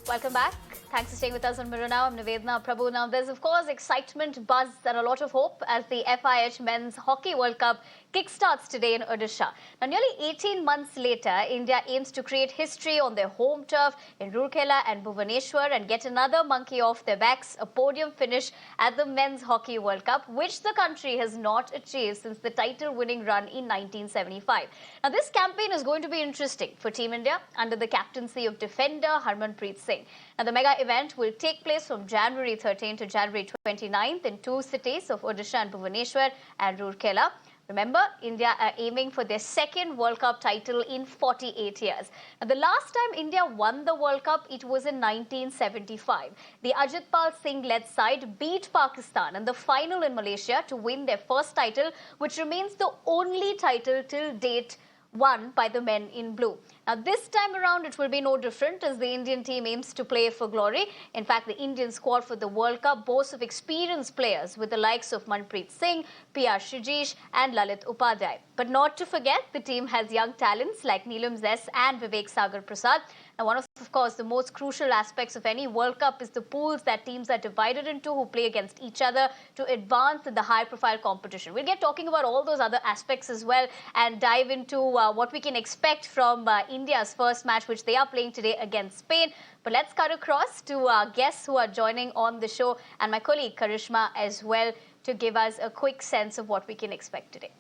Welcome back. Thanks for staying with us on Mirror Now. I'm Nivedhna. Prabhu. Now, there's of course excitement, buzz, and a lot of hope as the FIH Men's Hockey World Cup kickstarts today in Odisha. Now, nearly 18 months later, India aims to create history on their home turf in Rourkela and Bhubaneswar and get another monkey off their backs, a podium finish at the Men's Hockey World Cup, which the country has not achieved since the title-winning run in 1975. Now, this campaign is going to be interesting for Team India under the captaincy of defender Harmanpreet Singh. Now, the mega event will take place from January 13 to January 29th in two cities of Odisha and Bhubaneswar and Rourkela. Remember, India are aiming for their second World Cup title in 48 years. Now, the last time India won the World Cup, it was in 1975. The Ajitpal Singh-led side beat Pakistan in the final in Malaysia to win their first title, which remains the only title till date won by the men in blue. Now, this time around, it will be no different as the Indian team aims to play for glory. In fact, the Indian squad for the World Cup boasts of experienced players with the likes of Manpreet Singh, PR Shijish and Lalit Upadhyay. But not to forget, the team has young talents like Neelam Zes and Vivek Sagar Prasad. Now, one of course, the most crucial aspects of any World Cup is the pools that teams are divided into who play against each other to advance in the high-profile competition. We'll get talking about all those other aspects as well and dive into what we can expect from India's first match, which they are playing today against Spain. But let's cut across to our guests who are joining on the show and my colleague Karishma as well to give us a quick sense of what we can expect today.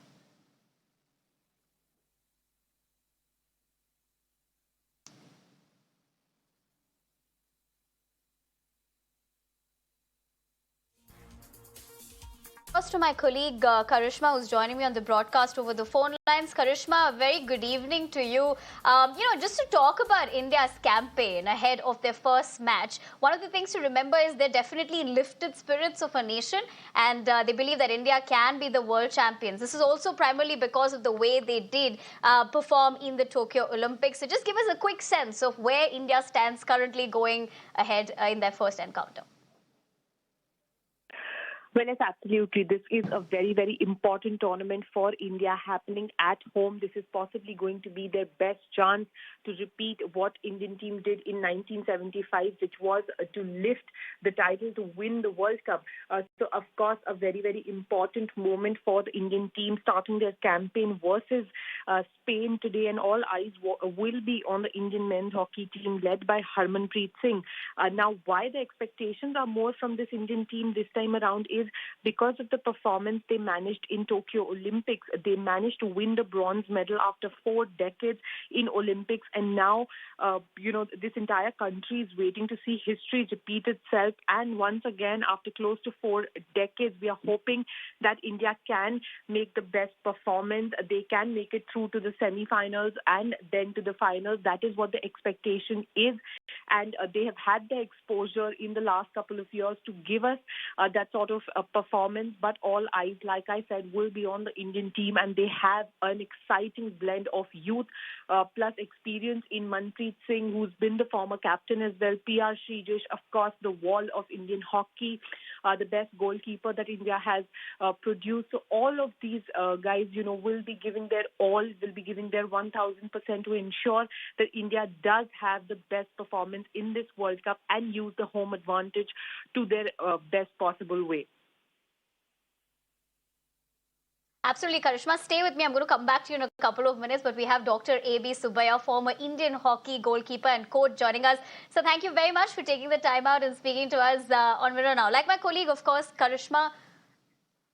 First to my colleague Karishma, who's joining me on the broadcast over the phone lines. Karishma, a very good evening to you. Just to talk about India's campaign ahead of their first match, one of the things to remember is they're definitely lifted spirits of a nation and they believe that India can be the world champions. This is also primarily because of the way they did perform in the Tokyo Olympics. So just give us a quick sense of where India stands currently going ahead in their first encounter. Well, yes, absolutely. This is a very, very important tournament for India happening at home. This is possibly going to be their best chance to repeat what Indian team did in 1975, which was to lift the title to win the World Cup. So, of course, a very, very important moment for the Indian team starting their campaign versus Spain today. And all eyes will be on the Indian men's hockey team led by Harmanpreet Singh. Now, why the expectations are more from this Indian team this time around is because of the performance they managed in Tokyo Olympics. They managed to win the bronze medal after 4 decades in Olympics. And now, this entire country is waiting to see history repeat itself. And once again, after close to 4 decades, we are hoping that India can make the best performance. They can make it through to the semi-finals and then to the finals. That is what the expectation is. And they have had the exposure in the last couple of years to give us that sort of performance. But all eyes, like I said, will be on the Indian team. And they have an exciting blend of youth plus experience in Manpreet Singh, who's been the former captain as well. PR Shijish, of course, the wall of Indian hockey, the best goalkeeper that India has produced. So all of these guys, will be giving their all, will be giving their 1,000% to ensure that India does have the best performance in this World Cup and use the home advantage to their best possible way. Absolutely, Karishma. Stay with me. I'm going to come back to you in a couple of minutes, but we have Dr. A.B. Subbaiah, former Indian hockey goalkeeper and coach, joining us. So thank you very much for taking the time out and speaking to us on Mirror Now. Like my colleague, of course, Karishma.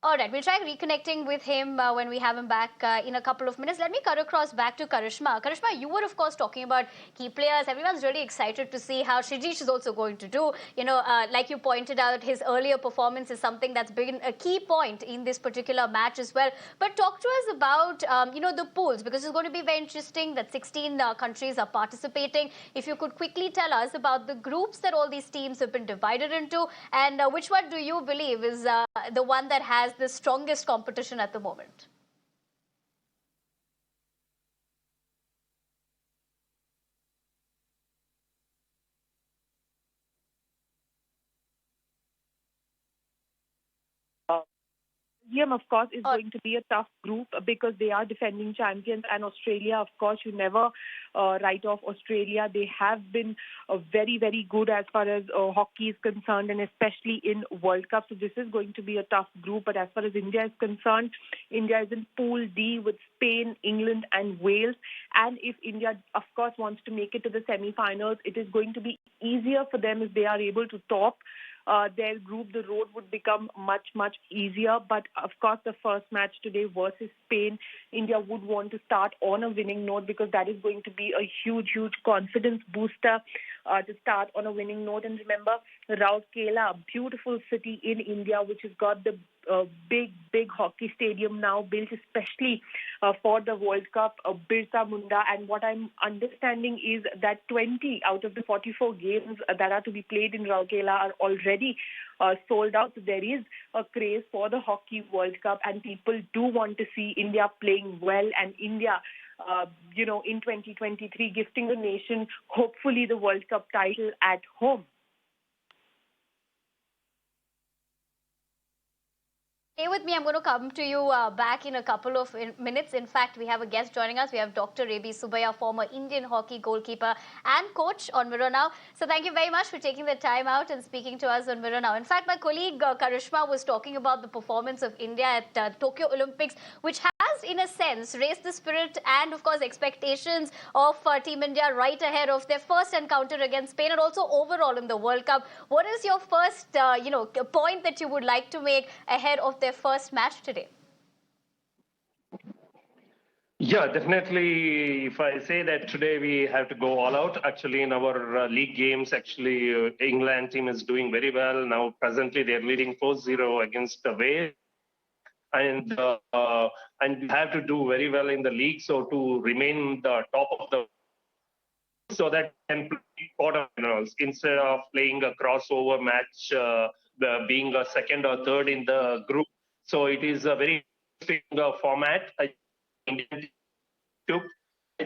All right, we'll try reconnecting with him when we have him back in a couple of minutes. Let me cut across back to Karishma. Karishma, you were, of course, talking about key players. Everyone's really excited to see how Shijish is also going to do. Like you pointed out, his earlier performance is something that's been a key point in this particular match as well. But talk to us about, the pools, because it's going to be very interesting that 16 countries are participating. If you could quickly tell us about the groups that all these teams have been divided into, and which one do you believe is the one that has the strongest competition at the moment? Belgium, of course, is Or going to be a tough group because they are defending champions, and Australia, of course, you never write off Australia. They have been very, very good as far as hockey is concerned, and especially in World Cup. So this is going to be a tough group. But as far as India is concerned, India is in Pool D with Spain, England, and Wales. And if India, of course, wants to make it to the semi-finals, it is going to be easier for them if they are able to top their group. The road would become much, much easier. But of course, the first match today versus Spain, India would want to start on a winning note because that is going to be a huge, huge confidence booster to start on a winning note. And remember, Rourkela, a beautiful city in India, which has got the big, big hockey stadium now built especially for the World Cup, Birsa Munda. And what I'm understanding is that 20 out of the 44 games that are to be played in Rourkela are already sold out. So there is a craze for the Hockey World Cup, and people do want to see India playing well, and India in 2023, gifting the nation, hopefully, the World Cup title at home. stay with me. I'm going to come to you back in a couple of minutes. In fact, we have a guest joining us. We have Dr. Rabi Subbiah, former Indian hockey goalkeeper and coach on Mirror Now. So thank you very much for taking the time out and speaking to us on Mirror Now. In fact, my colleague Karishma was talking about the performance of India at Tokyo Olympics, which has, in a sense, raised the spirit and, of course, expectations of Team India right ahead of their first encounter against Spain and also overall in the World Cup. What is your first, point that you would like to make ahead of their first match today? Yeah, definitely. If I say that today we have to go all out, actually in our league games, actually England team is doing very well. Now presently they're leading 4-0 against Wales. And we have to do very well in the league, so to remain the top of the, so that can play quarterfinals instead of playing a crossover match, being a second or third in the group. So it is a very interesting format. I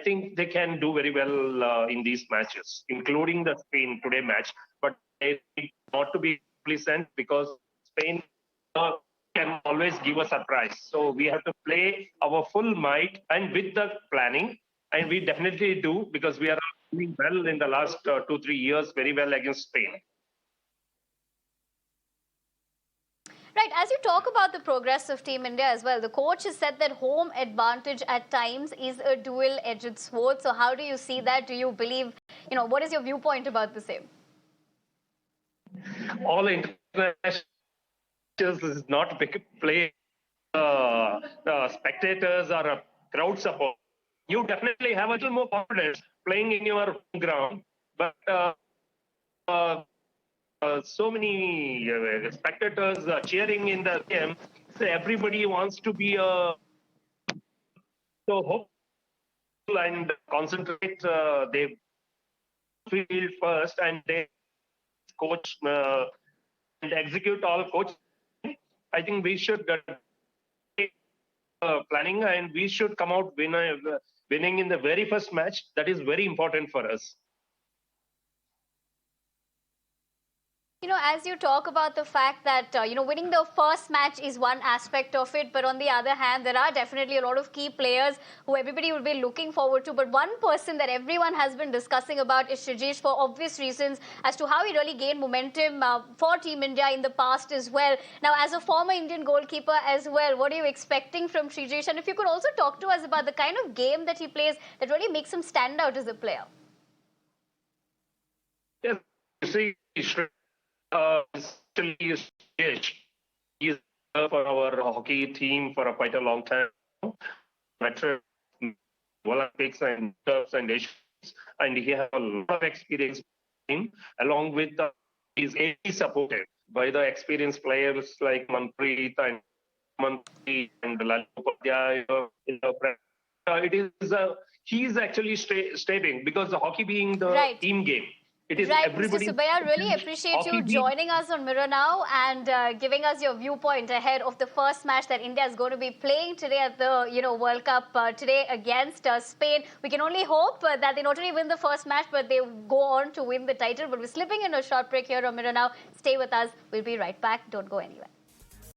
think they can do very well in these matches, including the Spain today match. But they need not to be pleasant because Spain can always give a surprise. So we have to play our full might and with the planning, and we definitely do because we are doing well in the last 2-3 years, very well against Spain. Right, as you talk about the progress of Team India as well, the coach has said that home advantage at times is a dual-edged sword. So how do you see that? Do you believe, what is your viewpoint about the same? All international is not play spectators or a crowd support. You definitely have a little more confidence playing in your home ground, but so many spectators cheering in the game. So everybody wants to be so hopeful and concentrate. They field first and they coach and execute all coach. I think we should planning and we should come out winning in the very first match. That is very important for us. As you talk about the fact that, winning the first match is one aspect of it, but on the other hand, there are definitely a lot of key players who everybody will be looking forward to. But one person that everyone has been discussing about is Shreyas for obvious reasons as to how he really gained momentum for Team India in the past as well. Now, as a former Indian goalkeeper as well, what are you expecting from Shreyas? And if you could also talk to us about the kind of game that he plays that really makes him stand out as a player. Yes, you see, still he's for our hockey team for quite a long time. Veteran Olympics and Asians, and he has a lot of experience along with he's supported by the experienced players like Manpreet and Lalit Upadhyay. It is he's actually stating because the hockey being the team game. It is right, everybody. Mr. Subbiah, really appreciate you joining us on Mirror Now and giving us your viewpoint ahead of the first match that India is going to be playing today at the World Cup today against Spain. We can only hope that they not only win the first match, but they go on to win the title. But we're slipping in a short break here on Mirror Now. Stay with us. We'll be right back. Don't go anywhere.